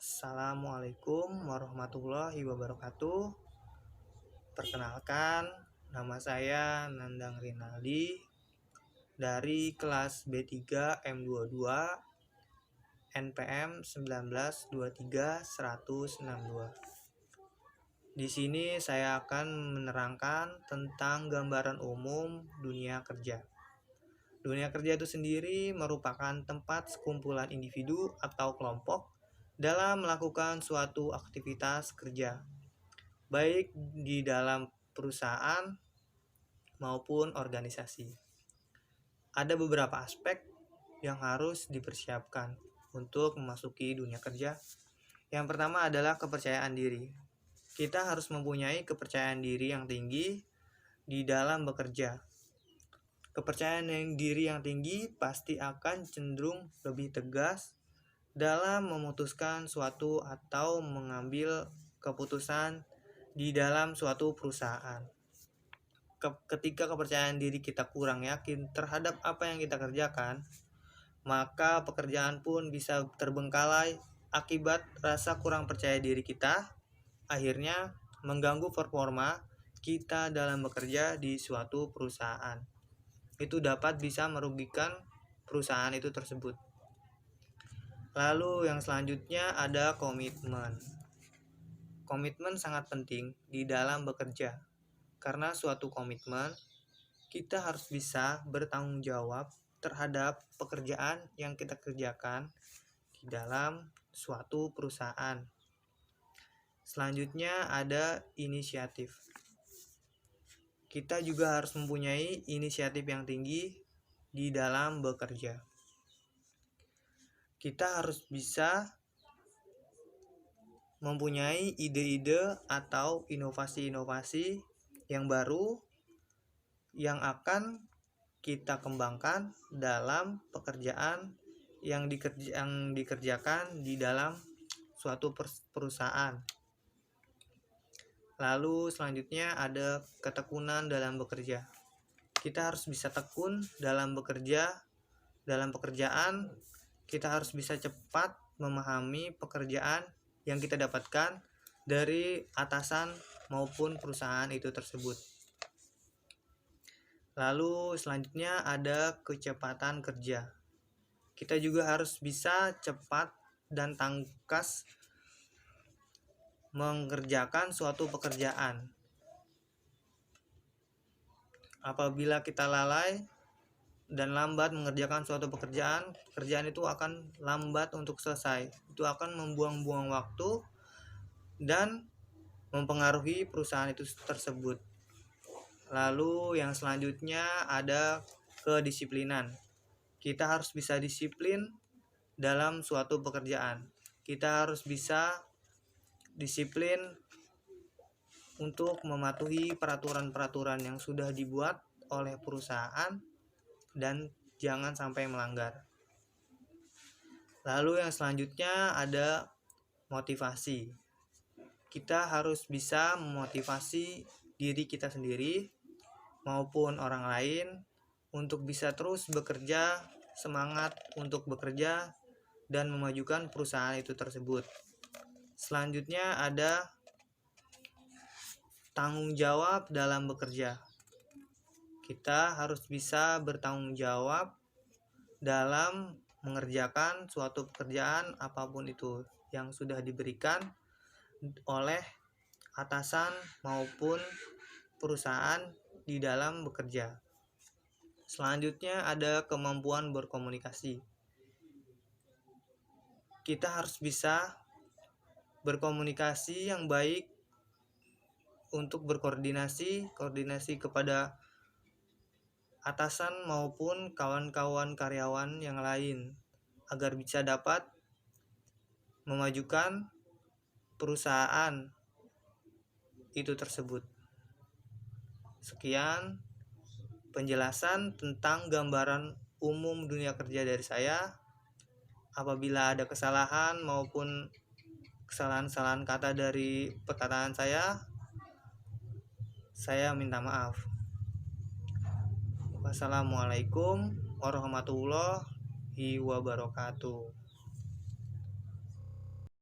Assalamualaikum warahmatullahi wabarakatuh. Perkenalkan, nama saya Nandang Rinaldi dari kelas B3 M22 NPM 1923-162. Di sini saya akan menerangkan tentang gambaran umum dunia kerja. Dunia kerja itu sendiri merupakan tempat sekumpulan individu atau kelompok dalam melakukan suatu aktivitas kerja, baik di dalam perusahaan maupun organisasi. Ada beberapa aspek yang harus dipersiapkan untuk memasuki dunia kerja. Yang pertama adalah kepercayaan diri. Kita harus mempunyai kepercayaan diri yang tinggi di dalam bekerja. Kepercayaan diri yang tinggi pasti akan cenderung lebih tegas dalam memutuskan suatu atau mengambil keputusan di dalam suatu perusahaan. Ketika kepercayaan diri kita kurang yakin terhadap apa yang kita kerjakan, maka pekerjaan pun bisa terbengkalai akibat rasa kurang percaya diri kita, akhirnya mengganggu performa kita dalam bekerja di suatu perusahaan. Itu dapat bisa merugikan perusahaan itu tersebut. Lalu yang selanjutnya ada komitmen. Komitmen sangat penting di dalam bekerja. Karena suatu komitmen, kita harus bisa bertanggung jawab terhadap pekerjaan yang kita kerjakan di dalam suatu perusahaan. Selanjutnya ada inisiatif. Kita juga harus mempunyai inisiatif yang tinggi di dalam bekerja. Kita harus bisa mempunyai ide-ide atau inovasi-inovasi yang baru yang akan kita kembangkan dalam pekerjaan yang dikerjakan di dalam suatu perusahaan. Lalu selanjutnya ada ketekunan dalam bekerja. Kita harus bisa tekun dalam bekerja, dalam pekerjaan. Kita harus bisa cepat memahami pekerjaan yang kita dapatkan dari atasan maupun perusahaan itu tersebut. Lalu selanjutnya ada kecepatan kerja. Kita juga harus bisa cepat dan tangkas mengerjakan suatu pekerjaan. Apabila kita lalai dan lambat mengerjakan suatu pekerjaan itu akan lambat untuk selesai. Itu akan membuang-buang waktu dan mempengaruhi perusahaan itu tersebut. Lalu yang selanjutnya ada kedisiplinan. Kita harus bisa disiplin dalam suatu pekerjaan. Kita harus bisa disiplin untuk mematuhi peraturan-peraturan yang sudah dibuat oleh perusahaan dan jangan sampai melanggar. Lalu yang selanjutnya ada motivasi. Kita harus bisa memotivasi diri kita sendiri maupun orang lain untuk bisa terus bekerja, semangat untuk bekerja dan memajukan perusahaan itu tersebut. Selanjutnya ada tanggung jawab dalam bekerja. Kita harus bisa bertanggung jawab dalam mengerjakan suatu pekerjaan apapun itu yang sudah diberikan oleh atasan maupun perusahaan di dalam bekerja. Selanjutnya ada kemampuan berkomunikasi. Kita harus bisa berkomunikasi yang baik untuk koordinasi kepada atasan maupun kawan-kawan karyawan yang lain agar bisa dapat memajukan perusahaan itu tersebut. Sekian penjelasan tentang gambaran umum dunia kerja dari saya. Apabila ada kesalahan maupun kesalahan kata dari perkataan saya minta maaf. Wassalamualaikum warahmatullahi wabarakatuh.